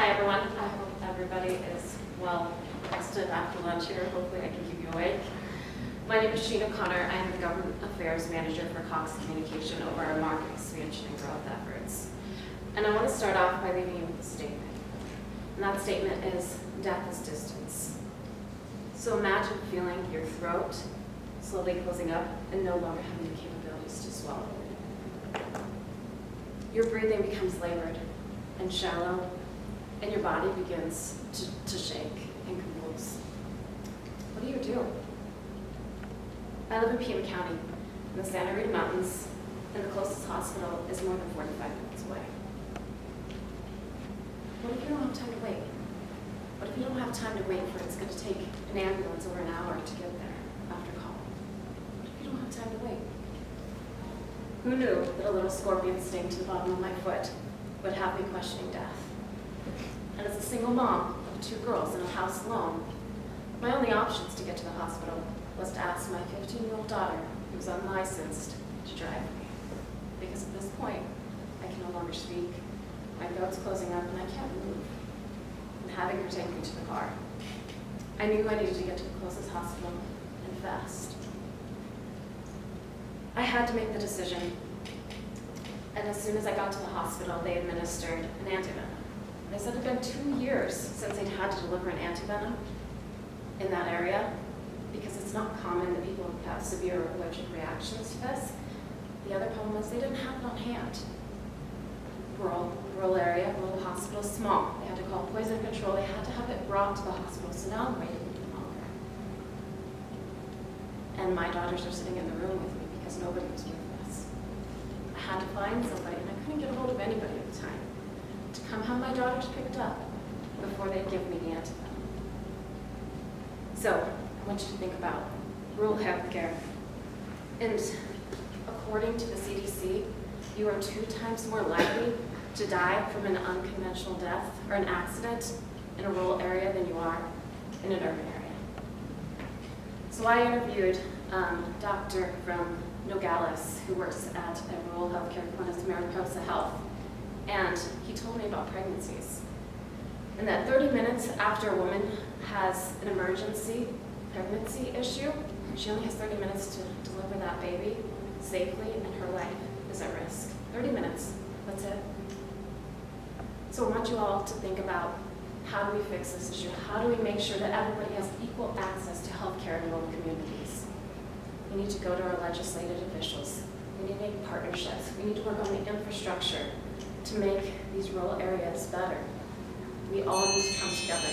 Hi everyone, I hope everybody is well rested after lunch here. Hopefully I can keep you awake. My name is Sheena Connor. I am the Government Affairs Manager for Cox Communication over our market expansion and growth efforts. And I want to start off by leaving you with a statement. And that statement is, death is distance. So imagine feeling your throat slowly closing up and no longer having the capabilities to swallow. Your breathing becomes labored and shallow, and your body begins to shake and convulse. What do you do? I live in Pima County, in the Santa Rita Mountains, and the closest hospital is more than 45 minutes away. What if you don't have time to wait? What if you don't have time to wait for it's going to take an ambulance over an hour to get there after call? What if you don't have time to wait? Who knew that a little scorpion sting to the bottom of my foot would have me questioning death? And as a single mom of 2 girls in a house alone, my only options to get to the hospital was to ask my 15-year-old daughter, who was unlicensed, to drive me. Because at this point, I can no longer speak, my throat's closing up, and I can't move. And having her take me to the car, I knew I needed to get to the closest hospital, and fast. I had to make the decision, and as soon as I got to the hospital, they administered an antivenom. They said it had been 2 years since they'd had to deliver an antivenom in that area, because it's not common that people have severe allergic reactions to this. The other problem was they didn't have it on hand. Rural area, rural hospital, small. They had to call poison control. They had to have it brought to the hospital, so now I'm waiting even longer. And my daughters are sitting in the room with me because nobody was with us. I had to find somebody, and I couldn't get a hold of anybody at the time, to come have my daughters picked up before they'd give me the antivenom. So, I want you to think about rural health care. And according to the CDC, you are 2 times more likely to die from an unconventional death or an accident in a rural area than you are in an urban area. So I interviewed Dr. from Nogales, who works at a rural healthcare clinic, Mariposa Health, and he told me about pregnancies. And that 30 minutes after a woman has an emergency pregnancy issue, she only has 30 minutes to deliver that baby safely, and her life is at risk. 30 minutes, that's it. So I want you all to think about, how do we fix this issue? How do we make sure that everybody has equal access to health care in rural communities? We need to go to our legislated officials. We need to make partnerships. We need to work on the infrastructure to make these rural areas better. We all need to come together.